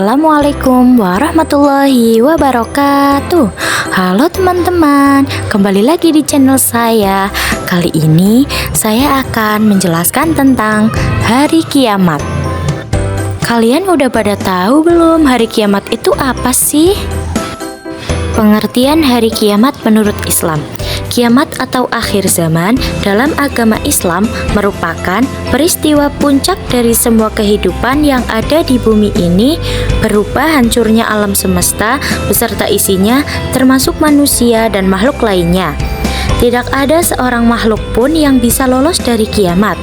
Assalamualaikum warahmatullahi wabarakatuh. Halo teman-teman, kembali lagi di channel saya. Kali ini saya akan menjelaskan tentang hari kiamat. Kalian udah pada tahu belum hari kiamat itu apa sih? Pengertian hari kiamat menurut Islam. Kiamat atau akhir zaman dalam agama Islam merupakan peristiwa puncak dari semua kehidupan yang ada di bumi ini, berupa hancurnya alam semesta beserta isinya, termasuk manusia dan makhluk lainnya. Tidak ada seorang makhluk pun yang bisa lolos dari kiamat.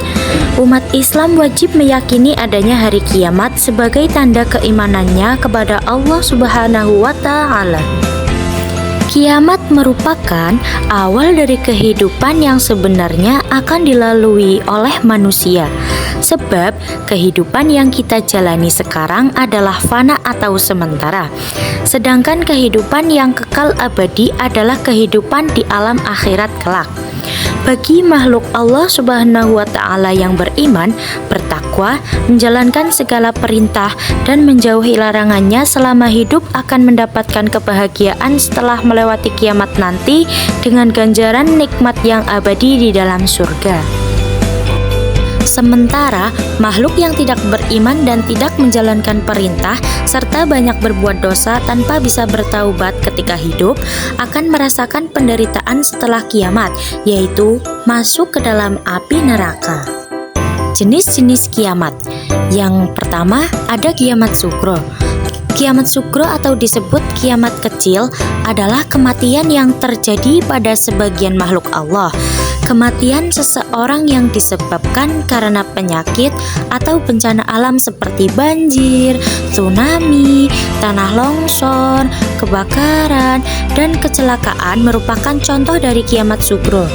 Umat Islam wajib meyakini adanya hari kiamat sebagai tanda keimanannya kepada Allah Subhanahu wa Ta'ala. Kiamat merupakan awal dari kehidupan yang sebenarnya akan dilalui oleh manusia. Sebab kehidupan yang kita jalani sekarang adalah fana atau sementara. Sedangkan kehidupan yang kekal abadi adalah kehidupan di alam akhirat kelak. Bagi makhluk Allah Subhanahu wa Ta'ala yang beriman, bertakwa, menjalankan segala perintah dan menjauhi larangannya selama hidup akan mendapatkan kebahagiaan setelah melewati kiamat nanti dengan ganjaran nikmat yang abadi di dalam surga. Sementara makhluk yang tidak beriman dan tidak menjalankan perintah serta banyak berbuat dosa tanpa bisa bertaubat ketika hidup akan merasakan penderitaan setelah kiamat, yaitu masuk ke dalam api neraka. Jenis-jenis kiamat. Yang pertama ada kiamat sugro. Kiamat sugro atau disebut kiamat kecil adalah kematian yang terjadi pada sebagian makhluk Allah. Kematian seseorang yang disebabkan karena penyakit atau bencana alam seperti banjir, tsunami, tanah longsor, kebakaran, dan kecelakaan merupakan contoh dari kiamat sugro.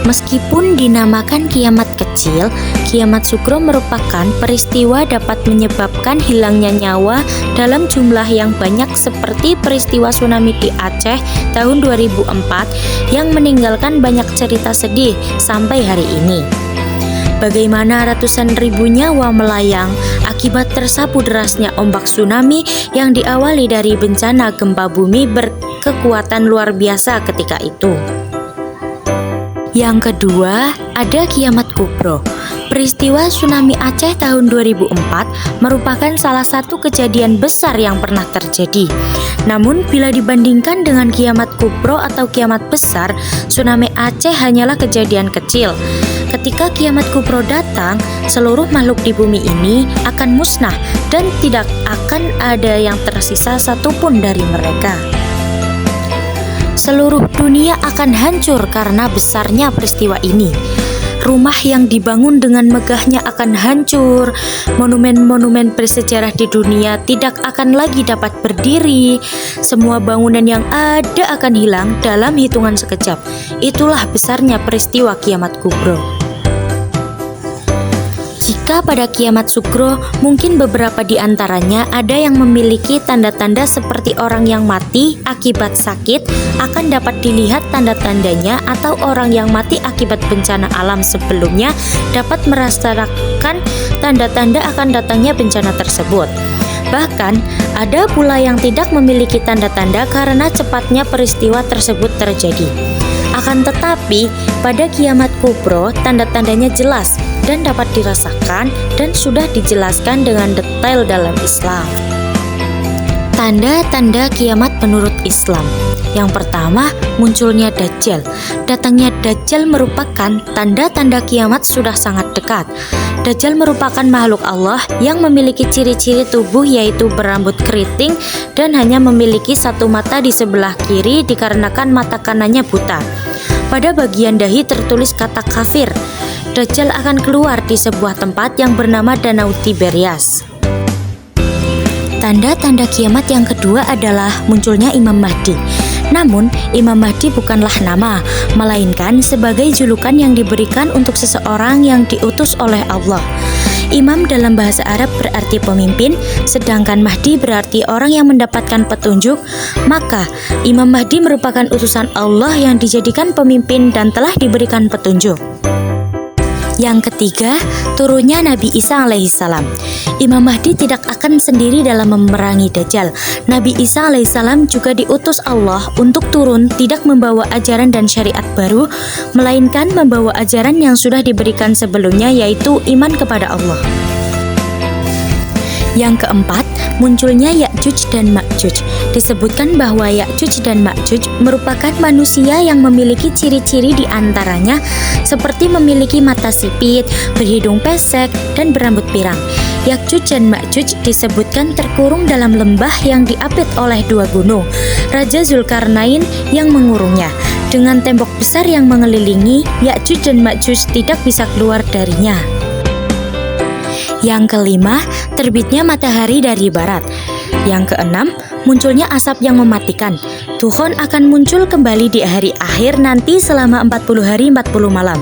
Meskipun dinamakan kiamat kecil, kiamat sugro merupakan peristiwa dapat menyebabkan hilangnya nyawa dalam jumlah yang banyak seperti peristiwa tsunami di Aceh tahun 2004 yang meninggalkan banyak cerita sedih sampai hari ini. Bagaimana ratusan ribu nyawa melayang akibat tersapu derasnya ombak tsunami yang diawali dari bencana gempa bumi berkekuatan luar biasa ketika itu. Yang kedua, ada kiamat kubro. Peristiwa tsunami Aceh tahun 2004 merupakan salah satu kejadian besar yang pernah terjadi. Namun, bila dibandingkan dengan kiamat kubro atau kiamat besar, tsunami Aceh hanyalah kejadian kecil. Ketika kiamat kubro datang, seluruh makhluk di bumi ini akan musnah dan tidak akan ada yang tersisa satupun dari mereka. Seluruh dunia akan hancur karena besarnya peristiwa ini. Rumah yang dibangun dengan megahnya akan hancur. Monumen-monumen bersejarah di dunia tidak akan lagi dapat berdiri. Semua bangunan yang ada akan hilang dalam hitungan sekejap. Itulah besarnya peristiwa kiamat kubro. Jika pada kiamat sugro, mungkin beberapa di antaranya ada yang memiliki tanda-tanda seperti orang yang mati akibat sakit akan dapat dilihat tanda-tandanya, atau orang yang mati akibat bencana alam sebelumnya dapat merasakan tanda-tanda akan datangnya bencana tersebut. Bahkan, ada pula yang tidak memiliki tanda-tanda karena cepatnya peristiwa tersebut terjadi. Akan tetapi, pada kiamat kubro, tanda-tandanya jelas dan dapat dirasakan dan sudah dijelaskan dengan detail dalam Islam. Tanda-tanda kiamat menurut Islam. Yang pertama, munculnya Dajjal. Datangnya Dajjal merupakan tanda-tanda kiamat sudah sangat dekat. Dajjal merupakan makhluk Allah yang memiliki ciri-ciri tubuh yaitu berambut keriting dan hanya memiliki satu mata di sebelah kiri dikarenakan mata kanannya buta. Pada bagian dahi tertulis kata kafir. Dajjal akan keluar di sebuah tempat yang bernama Danau Tiberias. Tanda-tanda kiamat yang kedua adalah munculnya Imam Mahdi. Namun, Imam Mahdi bukanlah nama, melainkan sebagai julukan yang diberikan untuk seseorang yang diutus oleh Allah. Imam dalam bahasa Arab berarti pemimpin, sedangkan Mahdi berarti orang yang mendapatkan petunjuk. Maka, Imam Mahdi merupakan utusan Allah yang dijadikan pemimpin dan telah diberikan petunjuk. Yang ketiga, turunnya Nabi Isa alaihissalam. Imam Mahdi tidak akan sendiri dalam memerangi Dajjal. Nabi Isa alaihissalam juga diutus Allah untuk turun tidak membawa ajaran dan syariat baru, melainkan membawa ajaran yang sudah diberikan sebelumnya, yaitu iman kepada Allah. Yang keempat, munculnya Ya'juj dan Ma'juj. Disebutkan bahwa Ya'juj dan Ma'juj merupakan manusia yang memiliki ciri-ciri diantaranya seperti memiliki mata sipit, berhidung pesek, dan berambut pirang. Ya'juj dan Ma'juj disebutkan terkurung dalam lembah yang diapit oleh dua gunung, Raja Zulkarnain yang mengurungnya. Dengan tembok besar yang mengelilingi, Ya'juj dan Ma'juj tidak bisa keluar darinya. Yang kelima, terbitnya matahari dari barat. Yang keenam, munculnya asap yang mematikan. Dukhon akan muncul kembali di hari akhir nanti selama 40 hari 40 malam.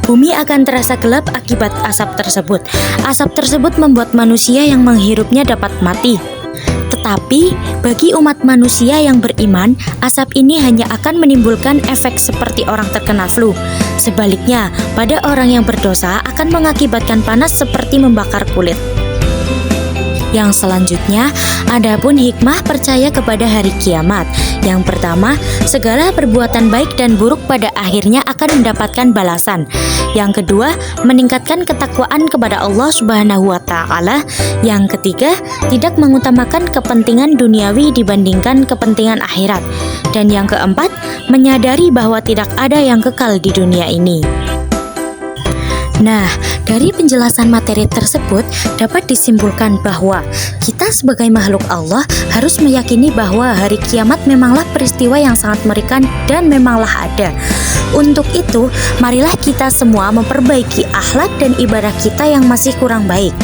Bumi akan terasa gelap akibat asap tersebut. Asap tersebut membuat manusia yang menghirupnya dapat mati. Tetapi bagi umat manusia yang beriman, asap ini hanya akan menimbulkan efek seperti orang terkena flu. Sebaliknya, pada orang yang berdosa akan mengakibatkan panas seperti membakar kulit. Yang selanjutnya, adapun hikmah percaya kepada hari kiamat. Yang pertama, segala perbuatan baik dan buruk pada akhirnya akan mendapatkan balasan. Yang kedua, meningkatkan ketakwaan kepada Allah Subhanahu wa Ta'ala. Yang ketiga, tidak mengutamakan kepentingan duniawi dibandingkan kepentingan akhirat. Dan yang keempat, menyadari bahwa tidak ada yang kekal di dunia ini. Nah, dari penjelasan materi tersebut dapat disimpulkan bahwa kita sebagai makhluk Allah harus meyakini bahwa hari kiamat memanglah peristiwa yang sangat mengerikan dan memanglah ada. Untuk itu, marilah kita semua memperbaiki akhlak dan ibadah kita yang masih kurang baik.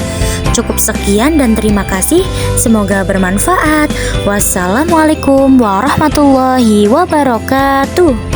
Cukup sekian dan terima kasih. Semoga bermanfaat. Wassalamualaikum warahmatullahi wabarakatuh.